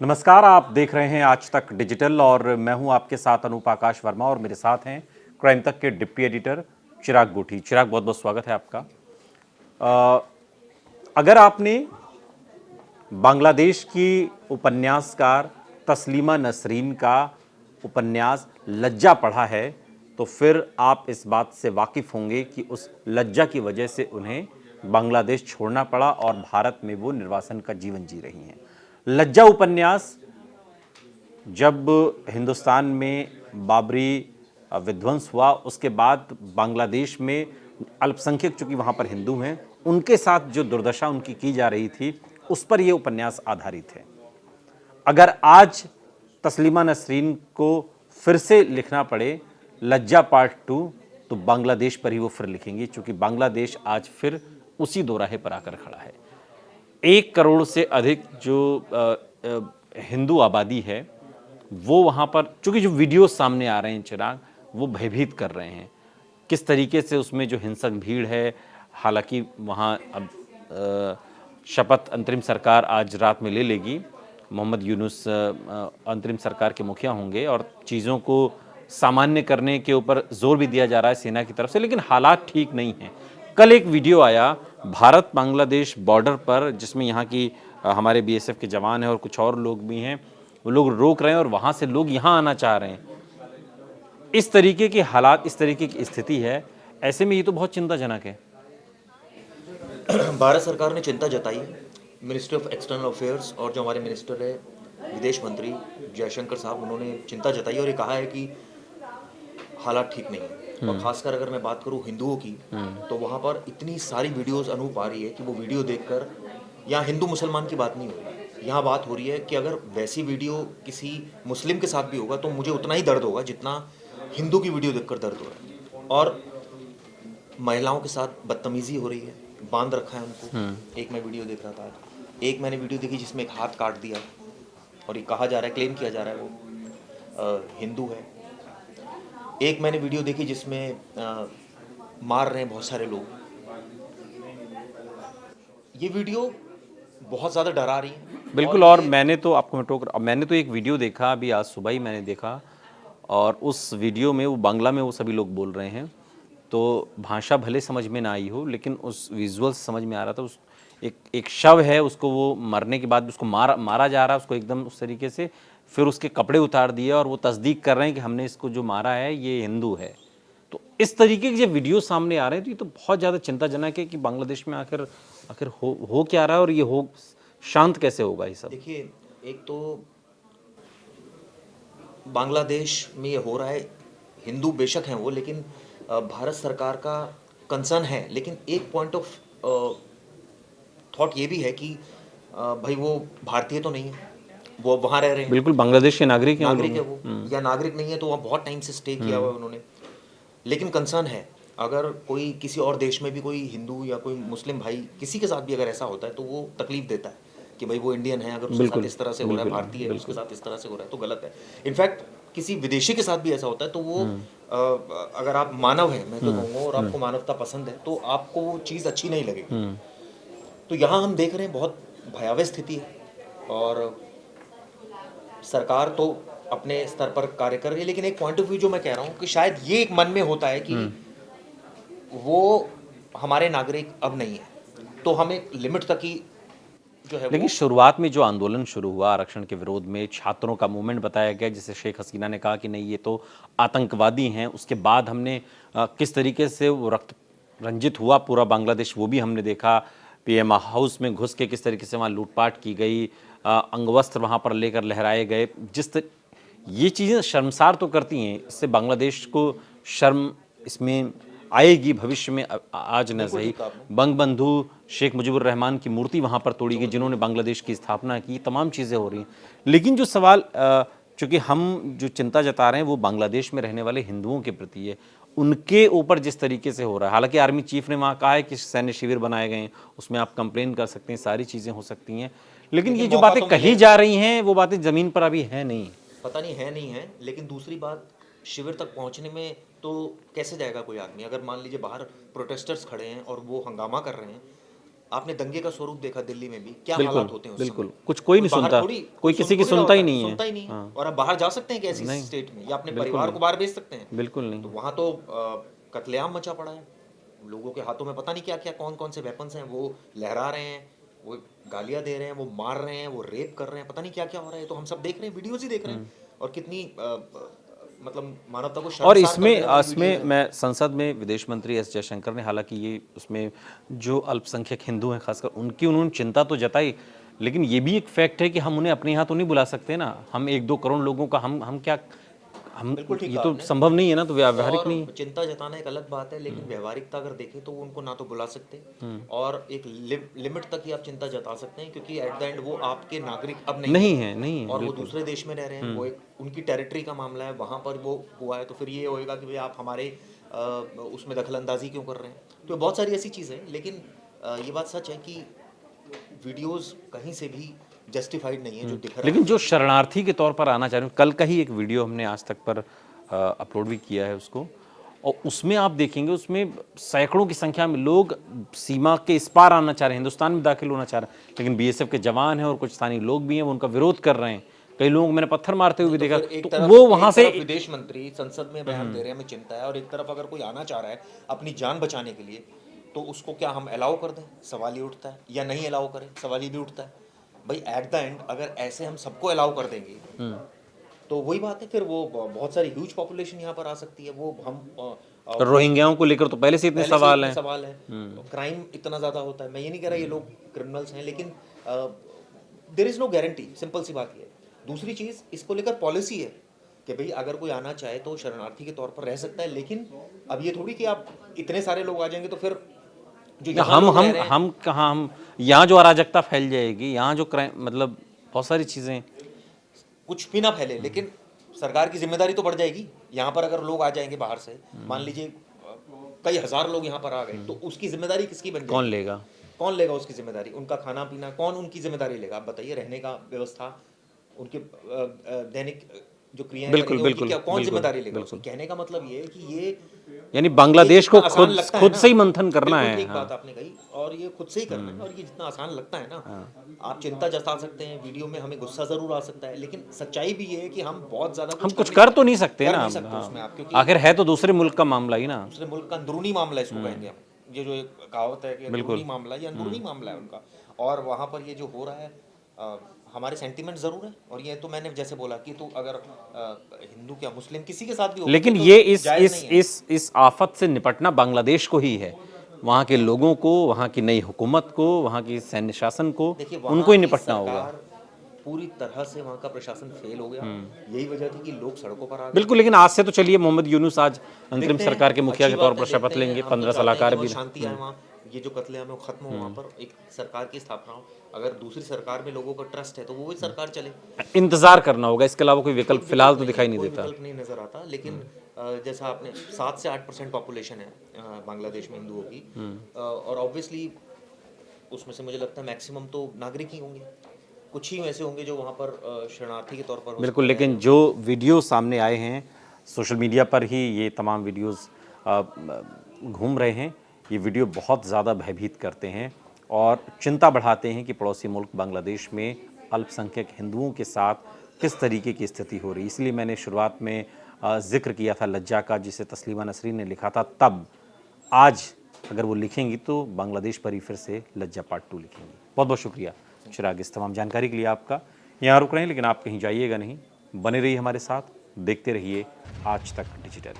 नमस्कार, आप देख रहे हैं आज तक डिजिटल और मैं हूं आपके साथ अनूप आकाश वर्मा और मेरे साथ हैं क्राइम तक के डिप्टी एडिटर चिराग गोठी। चिराग, बहुत बहुत स्वागत है आपका। अगर आपने बांग्लादेश की उपन्यासकार तस्लीमा नसरीन का उपन्यास लज्जा पढ़ा है तो फिर आप इस बात से वाकिफ होंगे कि उस लज्जा की वजह से उन्हें बांग्लादेश छोड़ना पड़ा और भारत में वो निर्वासन का जीवन जी रही हैं। लज्जा उपन्यास जब हिंदुस्तान में बाबरी विध्वंस हुआ उसके बाद बांग्लादेश में अल्पसंख्यक, चूंकि वहाँ पर हिंदू हैं, उनके साथ जो दुर्दशा उनकी की जा रही थी उस पर यह उपन्यास आधारित है। अगर आज तस्लीमा नसरीन को फिर से लिखना पड़े लज्जा पार्ट 2 तो बांग्लादेश पर ही वो फिर लिखेंगी, क्योंकि बांग्लादेश आज फिर उसी दोराहे पर आकर खड़ा है। 1 करोड़ से अधिक जो हिंदू आबादी है वो वहाँ पर, चूंकि जो वीडियो सामने आ रहे हैं चिराग, वो भयभीत कर रहे हैं किस तरीके से उसमें जो हिंसक भीड़ है। हालांकि वहाँ अब शपथ अंतरिम सरकार आज रात में ले लेगी, मोहम्मद यूनुस अंतरिम सरकार के मुखिया होंगे और चीज़ों को सामान्य करने के ऊपर जोर भी दिया जा रहा है सेना की तरफ से, लेकिन हालात ठीक नहीं हैं। कल एक वीडियो आया भारत बांग्लादेश बॉर्डर पर जिसमें यहाँ की हमारे बीएसएफ के जवान हैं और कुछ और लोग भी हैं, वो लोग रोक रहे हैं और वहाँ से लोग यहाँ आना चाह रहे हैं। इस तरीके के हालात, इस तरीके की स्थिति है, ऐसे में ये तो बहुत चिंताजनक है। भारत सरकार ने चिंता जताई है। मिनिस्ट्री ऑफ एक्सटर्नल अफेयर्स और जो हमारे मिनिस्टर है विदेश मंत्री जयशंकर साहब, उन्होंने चिंता जताई और ये कहा है कि हालात ठीक नहीं है। और खासकर अगर मैं बात करूं हिंदुओं की, तो वहाँ पर इतनी सारी वीडियोस अनूप आ रही है कि वो वीडियो देखकर यहाँ हिंदू मुसलमान की बात नहीं हो रही, यहाँ बात हो रही है कि अगर वैसी वीडियो किसी मुस्लिम के साथ भी होगा तो मुझे उतना ही दर्द होगा जितना हिंदू की वीडियो देखकर दर्द हो रहा है। और महिलाओं के साथ बदतमीजी हो रही है, बांध रखा है उनको। एक मैं वीडियो देख रहा था, एक मैंने वीडियो देखी जिसमें एक हाथ काट दिया और ये कहा जा रहा है, क्लेम किया जा रहा है वो हिंदू है। एक मैंने वीडियो देखी जिसमें मार रहे हैं बहुत सारे लोग। ये वीडियो बहुत ज़्यादा डरा रही है। बिल्कुल। और मैंने तो आपको मैंने तो एक वीडियो देखा अभी आज सुबह ही मैंने देखा, और उस वीडियो में वो बांग्ला में वो सभी लोग बोल रहे हैं, तो भाषा भले समझ में ना आई हो लेकिन उस विजुअल समझ में आ रहा था। उस एक शव है, उसको वो मरने के बाद उसको मारा जा रहा है, उसको एकदम उस तरीके से, फिर उसके कपड़े उतार दिए और वो तस्दीक कर रहे हैं कि हमने इसको जो मारा है ये हिंदू है। तो इस तरीके के जब वीडियो सामने आ रहे हैं तो ये तो बहुत ज़्यादा चिंताजनक है कि बांग्लादेश में आखिर हो क्या रहा है और ये हो शांत कैसे होगा ये सब। देखिए, एक तो बांग्लादेश में ये हो रहा है, हिंदू बेशक हैं वो, लेकिन भारत सरकार का कंसर्न है। लेकिन एक पॉइंट ऑफ थॉट ये भी है कि भाई वो भारतीय तो नहीं है, वो वहाँ रह रहे हैं, बिल्कुल बांग्लादेश के नागरिक हैं वो, या नागरिक नहीं है तो वहाँ बहुत टाइम से स्टे किया हुआ है उन्होंने। लेकिन कंसर्न है, अगर कोई किसी और देश में भी कोई हिंदू या कोई मुस्लिम भाई किसी के साथ भी अगर ऐसा होता है तो वो तकलीफ देता है कि भाई वो इंडियन है, अगर उसके साथ इस तरह से हो रहा है, भारतीय है, उसके साथ इस तरह से हो रहा है तो गलत है। इनफैक्ट किसी विदेशी के साथ भी ऐसा होता है तो वो अगर आप मानव हैं, मैं तो कहूँगा, और आपको मानवता पसंद है तो आपको वो चीज़ अच्छी नहीं लगेगी। तो यहाँ हम देख रहे हैं बहुत भयावह स्थिति है और सरकार तो अपने स्तर पर कार्य कर रही है। लेकिन एक पॉइंट ऑफ व्यू जो मैं कह रहा हूँ कि शायद ये एक मन में होता है कि वो हमारे नागरिक अब नहीं है, तो हमें लिमिट तक ही जो है। लेकिन शुरुआत में जो आंदोलन शुरू हुआ आरक्षण के विरोध में, छात्रों का मूवमेंट बताया गया, जिसे शेख हसीना ने कहा कि नहीं ये तो आतंकवादी हैं। उसके बाद हमने किस तरीके से वो रक्त रंजित हुआ पूरा बांग्लादेश, वो भी हमने देखा। पीएम हाउस में घुस के किस तरीके से वहाँ लूटपाट की गई, अंगवस्त्र वहाँ पर लेकर लहराए गए। ये चीज़ें शर्मसार तो करती हैं, इससे बांग्लादेश को शर्म इसमें आएगी भविष्य में। आज न सही, बंगबंधु शेख मुजीबुर रहमान की मूर्ति वहाँ पर तोड़ी गई, जिन्होंने बांग्लादेश की स्थापना की। तमाम चीज़ें हो रही हैं, लेकिन जो सवाल, चूँकि हम जो चिंता जता रहे हैं वो बांग्लादेश में रहने वाले हिंदुओं के प्रति है, उनके ऊपर जिस तरीके से हो रहा है। हालांकि आर्मी चीफ ने वहाँ कहा है कि सैन्य शिविर बनाए गए हैं, उसमें आप कंप्लेन कर सकते हैं, सारी चीज़ें हो सकती हैं, लेकिन ये जो बातें कही जा रही हैं वो बातें ज़मीन पर अभी है नहीं, पता नहीं है नहीं है। लेकिन दूसरी बात, शिविर तक पहुंचने में तो कैसे जाएगा कोई आदमी? अगर मान लीजिए बाहर प्रोटेस्टर्स खड़े हैं और वो हंगामा कर रहे हैं आपने दंगे का स्वरूप देखा दिल्ली में भी, क्या बिल्कुल, हालात होते हैं उस बिल्कुल। समय। कुछ कोई नहीं बाहर सुनता, थोड़ी- कोई किसी की थोड़ी सुनता ही होता नहीं है। सुनता ही नहीं है। हाँ। और आप बाहर जा सकते हैं कि ऐसी नहीं। स्टेट में, या अपने बिल्कुल परिवार नहीं। को बाहर भेज सकते हैं। बिल्कुल तो नहीं। वहाँ तो कत्लेआम मचा पड़ा है, लोगों के हाथों में पता नहीं क्या क्या कौन कौन से वेपन्स हैं, वो लहरा रहे हैं, वो गालियां दे रहे हैं, वो मार रहे हैं, वो रेप कर रहे हैं, पता नहीं क्या क्या हो रहा है। तो हम सब देख रहे हैं, वीडियोज ही देख रहे हैं, और कितनी मतलब मानवता को और शर्मसार कर इसमें देने वाली इसमें वीडियोज हैं। मैं संसद में विदेश मंत्री एस जयशंकर ने, हालांकि ये उसमें जो अल्पसंख्यक हिंदू हैं खासकर उनकी उन्होंने चिंता तो जताई, लेकिन ये भी एक फैक्ट है कि हम उन्हें अपने यहाँ तो नहीं बुला सकते ना। हम 1-2 करोड़ लोगों का हम क्या हम बिल्कुल ठीक ये कहा तो आपने। संभव नहीं है ना, तो व्यावहारिक और नहीं है। चिंता जताना एक अलग बात है, लेकिन व्यवहारिकता अगर देखें तो वो उनको ना तो बुला सकते, और एक लिमिट तक ही आप चिंता जता सकते हैं, क्योंकि एट द एंड वो आपके नागरिक अब नहीं नहीं है। है, नहीं है, और वो बिल्कुल। दूसरे देश में रह रहे हैं, वो एक उनकी टेरिटरी का मामला है, वहाँ पर वो हुआ है, तो फिर ये होएगा कि भाई आप हमारे उसमें दखल अंदाजी क्यों कर रहे हैं। तो बहुत सारी ऐसी चीज़ें हैं, लेकिन ये बात सच है कि वीडियोस कहीं से भी जस्टिफाइड नहीं है जो दिख रहा है। लेकिन जो शरणार्थी के तौर पर आना चाह रहे हैं, कल का ही एक वीडियो हमने आज तक पर अपलोड भी किया है उसको, और उसमें आप देखेंगे उसमें सैकड़ों की संख्या में लोग सीमा के इस पार आना चाह रहे हैं, हिंदुस्तान में दाखिल होना चाह रहे हैं, लेकिन बीएसएफ के जवान हैं और कुछ स्थानीय लोग भी हैं, वो उनका विरोध कर रहे हैं। कई लोगों को मैंने पत्थर मारते हुए भी देखा, फिर एक तो तरफ वो वहां एक से तरफ विदेश मंत्री संसद में बयान दे रहे हैं हमें चिंता है, और एक तरफ अगर कोई आना चाह रहा है अपनी जान बचाने के लिए, तो उसको क्या हम अलाउ कर दें, सवाल ये उठता है, या नहीं अलाउ करें, सवाल ये भी उठता है। भाई एट द एंड अगर ऐसे हम सबको अलाउ कर देंगे, तो वही बात है, फिर वो बहुत सारी ह्यूज पॉपुलेशन यहाँ पर आ सकती है। वो हम रोहिंग्याओं को लेकर तो पहले से इतने पहले से सवाल इतने हैं। सवाल है, क्राइम इतना ज्यादा होता है। मैं ये नहीं कह रहा ये लोग क्रिमिनल्स हैं, लेकिन there is no guarantee, simple सी बात ये है। दूसरी चीज इसको लेकर पॉलिसी है कि भाई अगर कोई आना चाहे तो शरणार्थी के तौर पर रह सकता है, लेकिन अब ये थोड़ी कि आप इतने सारे लोग आ जाएंगे तो फिर जो यहाँ लोग रह रहे हैं, हम कहाँ, हम यहाँ जो अराजकता फैल जाएगी, यहाँ जो क्राइम, मतलब बहुत सारी चीजें। कुछ भी ना फैले, लेकिन सरकार की जिम्मेदारी तो बढ़ जाएगी। यहाँ पर अगर लोग आ जाएंगे बाहर से, मान लीजिए कई हजार लोग यहाँ पर आ गए, तो उसकी जिम्मेदारी किसकी बन जाएगी? कौन लेगा? कौन लेगा उसकी जिम्मेदारी? उनका खाना पीना कौन उनकी जिम्मेदारी लेगा? आप बताइए, रहने का व्यवस्था, उनके दैनिक जो क्रियाएं बिल्कुल, करेंगे, उनकी बिल्कुल, क्या कौन बिल्कुल, जिम्मेदारी लेगा? बिल्कुल। उसकी कहने का मतलब ये है कि ये यानी बांग्लादेश को जितना आसान खुद लगता है खुद ना, से ही मंथन करना बिल्कुल है। ठीक हाँ। बात आपने कही, और ये खुद से ही करना है, और ये जितना आसान लगता है ना, आप चिंता जता सकते हैं, वीडियो में हमें गुस्सा जरूर आ सकता है, लेकिन सच्चाई भी ये है कि हम बहुत ज्यादा हम कुछ कर तो नहीं सकते कर ना। नहीं सकते हाँ। उसमें आप, क्योंकि आखिर है तो दूसरे मुल्क का मामला ही ना। दूसरे मुल्क का अंदरूनी मामला है, इसको कहेंगे हम। ये जो एक कहावत है कि अंदरूनी मामला, ये अंदरूनी मामला है उनका, और वहाँ पर ये जो हो रहा है, हमारे सेंटीमेंट जरूर है। और ये तो मैंने जैसे बोला कि तो अगर हिंदू क्या मुस्लिम किसी के साथ भी हो, लेकिन तो ये जायज़ नहीं है। इस आफत से निपटना बांग्लादेश को ही है, वहाँ के लोगों को, वहाँ की नई हुकूमत को, वहाँ की सैन्य शासन को, देखिए, वहाँ उनको ही की निपटना होगा। सरकार पूरी तरह से, वहाँ का प्रशासन फेल हो गया। यही वजह थी कि लोग सड़कों पर आ गए। बिल्कुल, लेकिन आज से तो चलिए मोहम्मद यूनुस आज अंतरिम देखते हैं, सरकार के मुखिया अच्छी के तौर बात पर है, शपथ देखते हैं। लेंगे, हम तो 15 चाहते हैं सलाहकार कि भी। बहुत शांति आए वहाँ, ये जो कत्लेआम है वो खत्म हो, वहाँ पर एक सरकार की स्थापना हो। अगर दूसरी सरकार में लोगों का ट्रस्ट है तो वो भी सरकार चले। इंतजार करना होगा, इसके अलावा कोई विकल्प फिलहाल तो दिखाई नहीं कोई देता। विकल्प नहीं नजर आता, लेकिन जैसा आपने 7 से 8% पॉपुलेशन है बांग्लादेश में हिंदुओं की, और ऑब्वियसली उसमें से मुझे लगता है मैक्सिमम तो नागरिक ही होंगे, कुछ ही ऐसे होंगे जो वहाँ पर शरणार्थी के तौर पर हो बिल्कुल, सकते हैं। लेकिन जो वीडियो सामने आए हैं, सोशल मीडिया पर ही ये तमाम वीडियोस घूम रहे हैं, ये वीडियो बहुत ज़्यादा भयभीत करते हैं और चिंता बढ़ाते हैं कि पड़ोसी मुल्क बांग्लादेश में अल्पसंख्यक हिंदुओं के साथ किस तरीके की स्थिति हो रही है। इसलिए मैंने शुरुआत में जिक्र किया था लज्जा का, जिसे तस्लीमा नसरीन ने लिखा था। तब आज अगर वो लिखेंगी तो बांग्लादेश पर ही फिर से लज्जा पार्ट 2 लिखेंगी। बहुत बहुत शुक्रिया चिराग इस तमाम जानकारी के लिए आपका। यहाँ रुक रहे हैं, लेकिन आप कहीं जाइएगा नहीं, बने रहिए हमारे साथ, देखते रहिए आज तक डिजिटल।